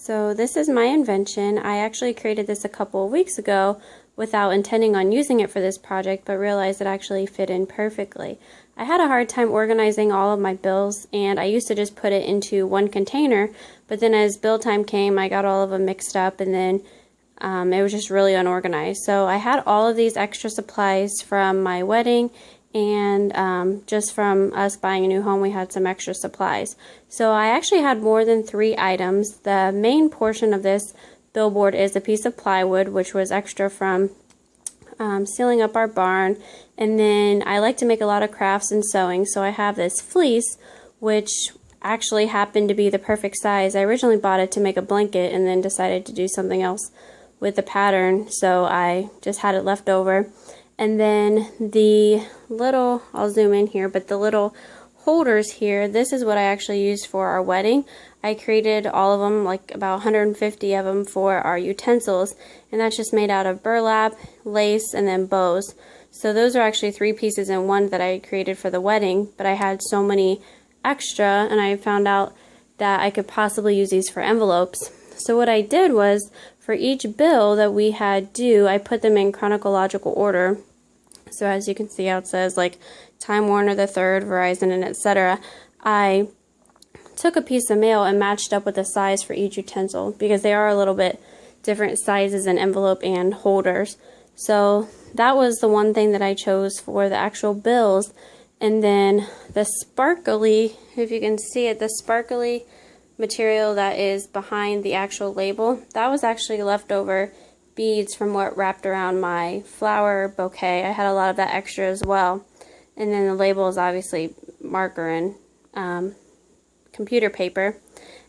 So this is my invention. I actually created this a couple of weeks ago without intending on using it for this project, but realized it actually fit in perfectly. I had a hard time organizing all of my bills, and I used to just put it into one container, but then as bill time came, I got all of them mixed up, and then it was just really unorganized. So I had all of these extra supplies from my wedding, and just from us buying a new home, we had some extra supplies. So I actually had more than 3 items. The main portion of this billboard is a piece of plywood, which was extra from sealing up our barn. And then I like to make a lot of crafts and sewing, so I have this fleece, which actually happened to be the perfect size. I originally bought it to make a blanket and then decided to do something else with the pattern, so I just had it left over. And then the little, I'll zoom in here, but the little holders here, this is what I actually used for our wedding. I created all of them, like about 150 of them for our utensils, and that's just made out of burlap, lace, and then bows. So those are actually 3 pieces in one that I created for the wedding, but I had so many extra, and I found out that I could possibly use these for envelopes. So what I did was, for each bill that we had due, I put them in chronological order. So as you can see how it says like Time Warner the 3rd, Verizon, and etc. I took a piece of mail and matched up with the size for each utensil, because they are a little bit different sizes in envelope and holders. So that was the one thing that I chose for the actual bills. And then the sparkly, if you can see it, the sparkly material that is behind the actual label, that was actually leftover beads from what wrapped around my flower bouquet. I had a lot of that extra as well. And then the label is obviously marker and computer paper.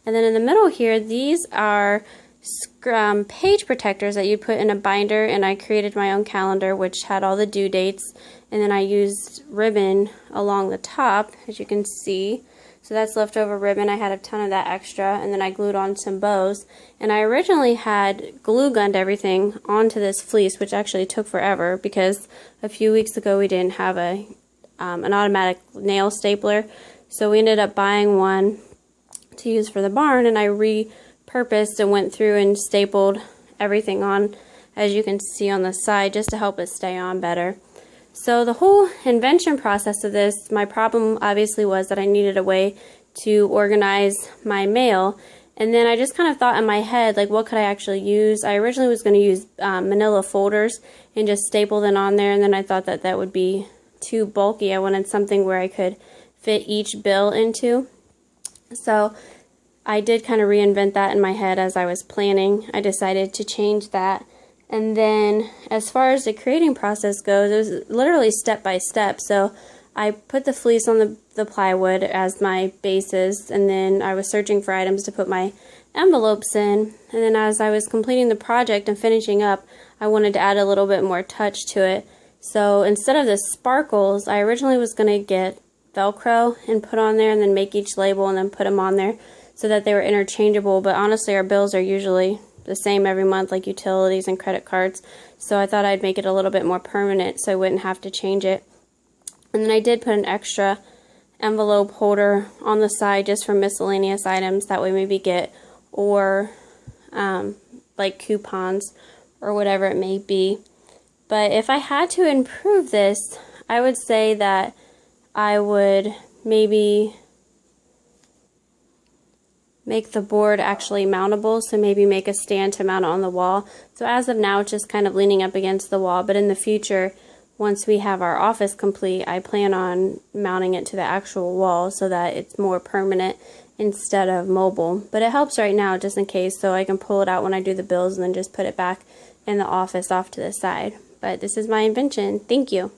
And then in the middle here, these are page protectors that you put in a binder, and I created my own calendar which had all the due dates, and then I used ribbon along the top, as you can see. So that's leftover ribbon. I had a ton of that extra, and then I glued on some bows. And I originally had glue gunned everything onto this fleece, which actually took forever because a few weeks ago we didn't have an automatic nail stapler. So we ended up buying one to use for the barn, and I repurposed and went through and stapled everything on, as you can see on the side, just to help it stay on better. So the whole invention process of this, my problem obviously was that I needed a way to organize my mail, and then I just kind of thought in my head, like, what could I actually use? I originally was going to use manila folders and just staple them on there, and then I thought that that would be too bulky. I wanted something where I could fit each bill into. So I did kind of reinvent that in my head as I was planning. I decided to change that. And then as far as the creating process goes, it was literally step by step. So I put the fleece on the plywood as my basis, and then I was searching for items to put my envelopes in. And then as I was completing the project and finishing up, I wanted to add a little bit more touch to it. So instead of the sparkles, I originally was going to get Velcro and put on there and then make each label and then put them on there so that they were interchangeable. But honestly, our bills are usually the same every month, like utilities and credit cards, so I thought I'd make it a little bit more permanent so I wouldn't have to change it. And then I did put an extra envelope holder on the side just for miscellaneous items that we maybe get, or like coupons or whatever it may be. But if I had to improve this, I would say that I would maybe make the board actually mountable, so maybe make a stand to mount it on the wall. So as of now, it's just kind of leaning up against the wall, but in the future, once we have our office complete, I plan on mounting it to the actual wall so that it's more permanent instead of mobile. But it helps right now just in case, so I can pull it out when I do the bills and then just put it back in the office off to the side. But this is my invention. Thank you.